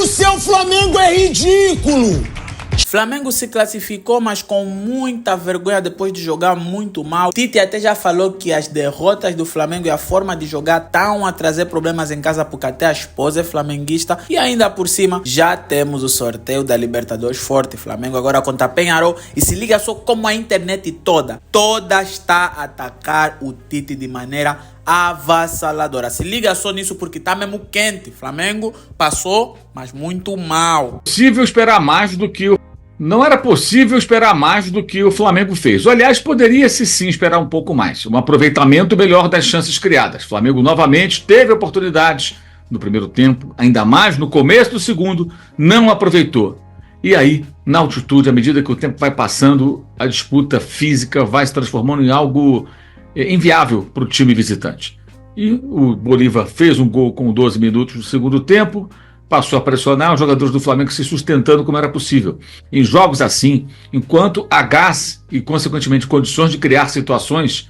O seu Flamengo é ridículo! Flamengo se classificou, mas com muita vergonha depois de jogar muito mal. Tite até já falou que as derrotas do Flamengo e a forma de jogar estão a trazer problemas em casa, porque até a esposa é flamenguista. E ainda por cima, já temos o sorteio da Libertadores forte. Flamengo agora contra Peñarol. E se liga só como a internet toda está a atacar o Tite de maneira avassaladora. Se liga só nisso porque tá mesmo quente. Flamengo passou, mas muito mal. Não era possível esperar mais do que o Flamengo fez. Aliás, poderia-se sim esperar um pouco mais. Um aproveitamento melhor das chances criadas. O Flamengo novamente teve oportunidades no primeiro tempo, ainda mais no começo do segundo, não aproveitou. E aí, na altitude, à medida que o tempo vai passando, a disputa física vai se transformando em algo inviável para o time visitante. E o Bolívar fez um gol com 12 minutos do segundo tempo, passou a pressionar os jogadores do Flamengo se sustentando como era possível. Em jogos assim, enquanto há gás e, consequentemente, condições de criar situações,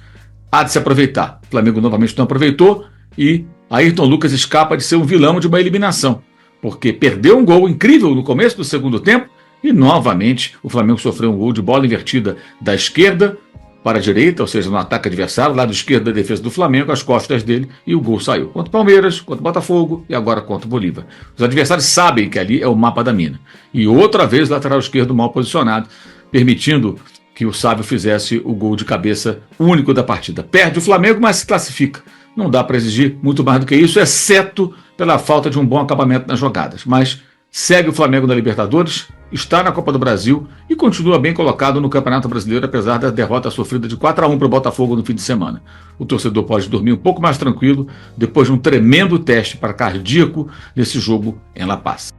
há de se aproveitar. O Flamengo novamente não aproveitou e Ayrton Lucas escapa de ser um vilão de uma eliminação, porque perdeu um gol incrível no começo do segundo tempo e, novamente, o Flamengo sofreu um gol de bola invertida da esquerda para a direita, ou seja, no ataque adversário, lado esquerdo da defesa do Flamengo, às costas dele, e o gol saiu. Contra o Palmeiras, contra o Botafogo e agora contra o Bolívar. Os adversários sabem que ali é o mapa da mina. E outra vez, lateral esquerdo mal posicionado, permitindo que o Sábio fizesse o gol de cabeça único da partida. Perde o Flamengo, mas se classifica. Não dá para exigir muito mais do que isso, exceto pela falta de um bom acabamento nas jogadas. Mas segue o Flamengo na Libertadores, está na Copa do Brasil e continua bem colocado no Campeonato Brasileiro, apesar da derrota sofrida de 4-1 para o Botafogo no fim de semana. O torcedor pode dormir um pouco mais tranquilo depois de um tremendo teste para cardíaco nesse jogo em La Paz.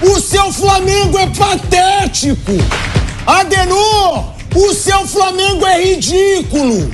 O seu Flamengo é patético! Adenor, o seu Flamengo é ridículo!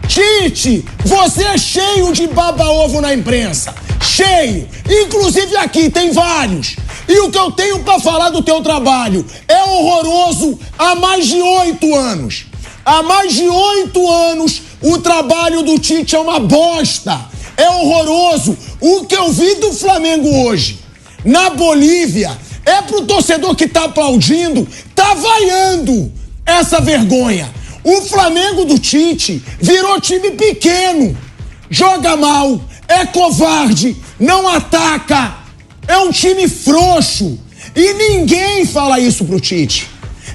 Tite, você é cheio de baba-ovo na imprensa. Cheio! Inclusive aqui tem vários. E o que eu tenho pra falar do teu trabalho é horroroso há mais de 8 anos. Há mais de 8 anos o trabalho do Tite é uma bosta. É horroroso. O que eu vi do Flamengo hoje na Bolívia é pro torcedor que tá aplaudindo, tá vaiando essa vergonha. O Flamengo do Tite virou time pequeno. Joga mal, é covarde, não ataca. É um time frouxo e ninguém fala isso pro Tite.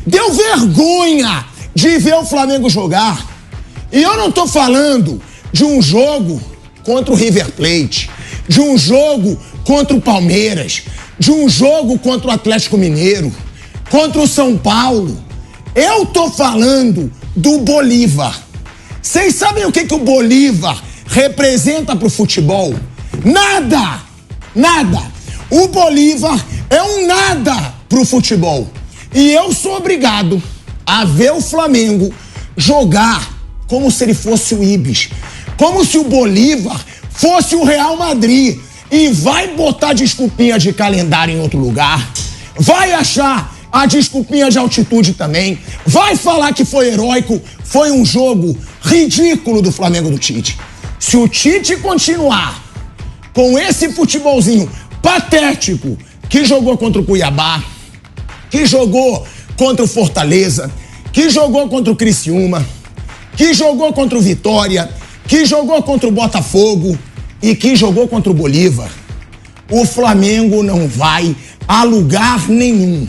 Deu vergonha de ver o Flamengo jogar. E eu não tô falando de um jogo contra o River Plate, de um jogo contra o Palmeiras, de um jogo contra o Atlético Mineiro, contra o São Paulo. Eu tô falando do Bolívar. Vocês sabem o que o Bolívar representa pro futebol? Nada! Nada! O Bolívar é um nada pro futebol. E eu sou obrigado a ver o Flamengo jogar como se ele fosse o Ibis. Como se o Bolívar fosse o Real Madrid. E vai botar desculpinha de calendário em outro lugar. Vai achar a desculpinha de altitude também. Vai falar que foi heróico. Foi um jogo ridículo do Flamengo do Tite. Se o Tite continuar com esse futebolzinho patético que jogou contra o Cuiabá, que jogou contra o Fortaleza, que jogou contra o Criciúma, que jogou contra o Vitória, que jogou contra o Botafogo e que jogou contra o Bolívar, o Flamengo não vai a lugar nenhum.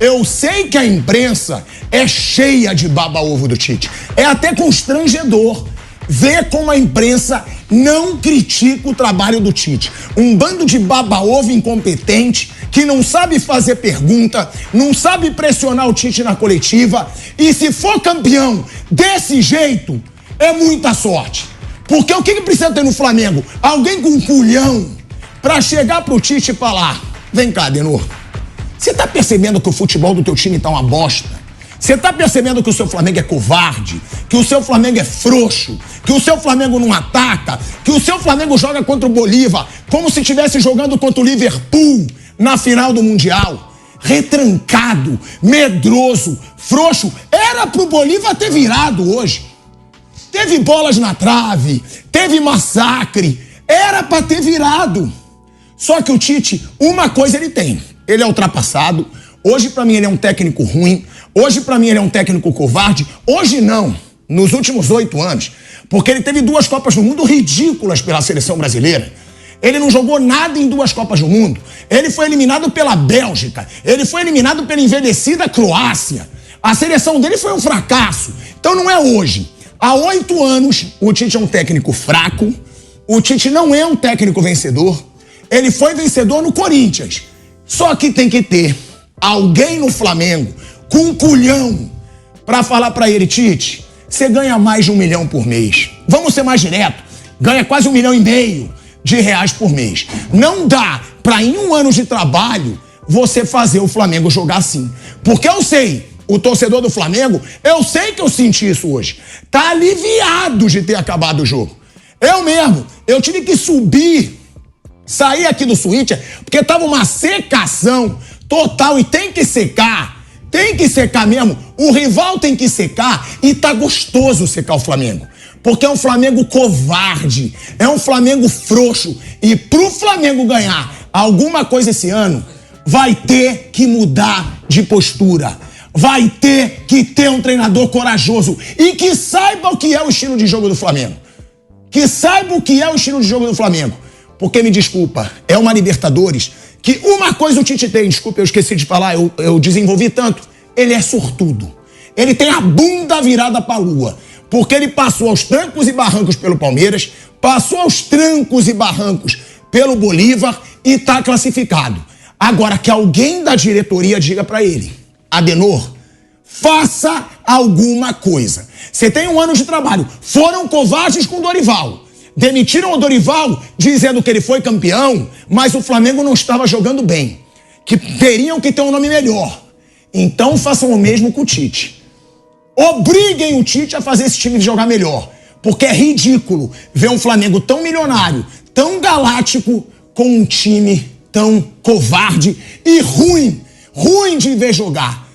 Eu sei que a imprensa é cheia de baba-ovo do Tite. É até constrangedor ver como a imprensa não critica o trabalho do Tite. Um bando de baba-ovo incompetente que não sabe fazer pergunta, não sabe pressionar o Tite na coletiva. E se for campeão desse jeito, é muita sorte. Porque o que precisa ter no Flamengo? Alguém com culhão pra chegar pro Tite e falar: vem cá, Adenor, você tá percebendo que o futebol do teu time tá uma bosta? Você tá percebendo que o seu Flamengo é covarde? Que o seu Flamengo é frouxo? Que o seu Flamengo não ataca? Que o seu Flamengo joga contra o Bolívar como se estivesse jogando contra o Liverpool na final do Mundial? Retrancado, medroso, frouxo. Era pro Bolívar ter virado hoje. Teve bolas na trave, teve massacre. Era pra ter virado. Só que o Tite, uma coisa ele tem. Ele é ultrapassado. Hoje, pra mim, ele é um técnico ruim. Hoje, pra mim, ele é um técnico covarde. Hoje, não. Nos últimos 8 anos. Porque ele teve 2 Copas do Mundo ridículas pela seleção brasileira. Ele não jogou nada em 2 Copas do Mundo. Ele foi eliminado pela Bélgica. Ele foi eliminado pela envelhecida Croácia. A seleção dele foi um fracasso. Então não é hoje. Há 8 anos, o Tite é um técnico fraco. O Tite não é um técnico vencedor. Ele foi vencedor no Corinthians. Só que tem que ter alguém no Flamengo com um culhão pra falar pra ele: Tite, você ganha mais de R$1 milhão por mês. Vamos ser mais direto. Ganha quase R$1,5 milhão de reais por mês. Não dá pra, em 1 ano de trabalho, você fazer o Flamengo jogar assim. Porque eu sei, o torcedor do Flamengo, eu sei que eu senti isso hoje. Tá aliviado de ter acabado o jogo. Eu mesmo, eu tive que subir, sair aqui do switcher, porque tava uma secação total e tem que secar. Tem que secar mesmo. O rival tem que secar e tá gostoso secar o Flamengo. Porque é um Flamengo covarde, é um Flamengo frouxo. E pro Flamengo ganhar alguma coisa esse ano, vai ter que mudar de postura. Vai ter que ter um treinador corajoso e que saiba o que é o estilo de jogo do Flamengo. Que saiba o que é o estilo de jogo do Flamengo. Porque, me desculpa, é uma Libertadores que uma coisa o Tite tem, desculpa, eu esqueci de falar, eu desenvolvi tanto. Ele é sortudo. Ele tem a bunda virada pra lua. Porque ele passou aos trancos e barrancos pelo Palmeiras, passou aos trancos e barrancos pelo Bolívar e tá classificado. Agora, que alguém da diretoria diga pra ele: Adenor, faça alguma coisa. Você tem 1 ano de trabalho. Foram covardes com o Dorival. Demitiram o Dorival dizendo que ele foi campeão, mas o Flamengo não estava jogando bem. Que teriam que ter um nome melhor. Então façam o mesmo com o Tite. Obriguem o Tite a fazer esse time jogar melhor. Porque é ridículo ver um Flamengo tão milionário, tão galáctico, com um time tão covarde e ruim. Ruim de ver jogar.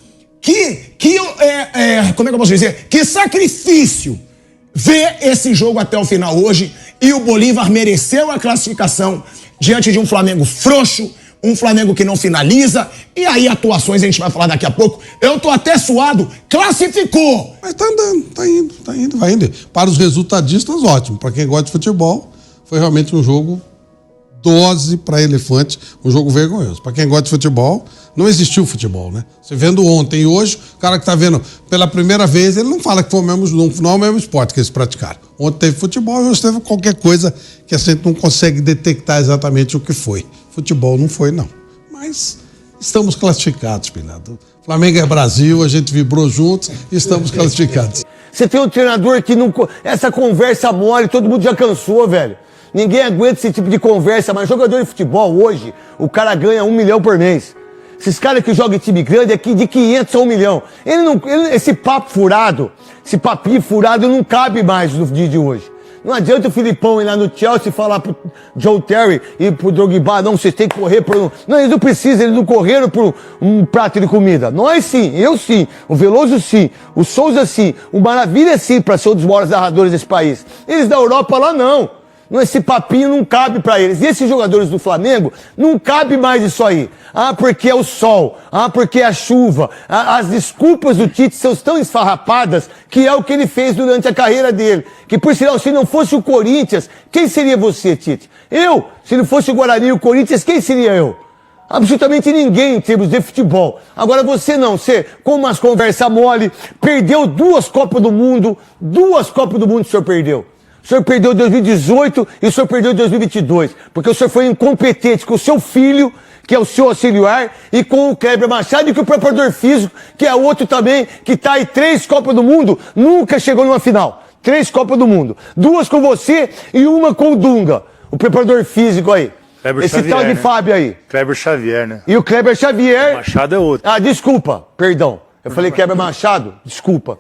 Como é que eu posso dizer? Que sacrifício ver esse jogo até o final hoje. E o Bolívar mereceu a classificação diante de um Flamengo frouxo, um Flamengo que não finaliza. E aí atuações a gente vai falar daqui a pouco. Eu tô até suado. Classificou! Mas tá andando, vai indo. Para os resultadistas, ótimo. Para quem gosta de futebol, foi realmente um jogo dose para elefante, um jogo vergonhoso. Para quem gosta de futebol, não existiu futebol, né? Você vendo ontem e hoje, o cara que tá vendo pela primeira vez, ele não fala que foi o mesmo, não é o mesmo esporte que eles praticaram. Ontem teve futebol e hoje teve qualquer coisa que a gente não consegue detectar exatamente o que foi. Futebol não foi, não. Mas estamos classificados, Pinado. Flamengo é Brasil, a gente vibrou juntos e estamos classificados. Você tem um treinador que não... Essa conversa mole, todo mundo já cansou, velho. Ninguém aguenta esse tipo de conversa, mas jogador de futebol hoje, o cara ganha 1 milhão por mês. Esses caras que jogam em time grande é de 500 a 1 milhão. Esse papo furado, esse papinho furado não cabe mais no dia de hoje. Não adianta o Filipão ir lá no Chelsea e falar pro John Terry e pro Drogba: não, vocês têm que correr por... Não, eles não precisam, eles não correram por um prato de comida. Nós sim, eu sim, o Veloso sim, o Souza sim, o Maravilha sim, para ser um dos maiores narradores desse país. Eles da Europa lá não. Esse papinho não cabe pra eles. E esses jogadores do Flamengo, não cabe mais isso aí. Ah, porque é o sol. Ah, porque é a chuva. As desculpas do Tite são tão esfarrapadas que é o que ele fez durante a carreira dele. Que, por sinal, se não fosse o Corinthians, quem seria você, Tite? Eu. Se não fosse o Guarani e o Corinthians, quem seria eu? Absolutamente ninguém em termos de futebol. Agora você não, você com umas conversas mole, perdeu 2 Copas do Mundo. 2 Copas do Mundo o senhor perdeu. O senhor perdeu em 2018 e o senhor perdeu em 2022. Porque o senhor foi incompetente com o seu filho, que é o seu auxiliar, e com o Kleber Machado e com o preparador físico, que é outro também, que tá aí 3 Copas do Mundo, nunca chegou numa final. 3 Copas do Mundo. 2 com você e 1 com o Dunga, o preparador físico aí. Kleber Esse Xavier, tal de né? Fábio aí. Kleber Xavier, né? E o Kleber Xavier... O Machado é outro. Ah, desculpa, perdão. Eu falei Kleber Machado? Desculpa.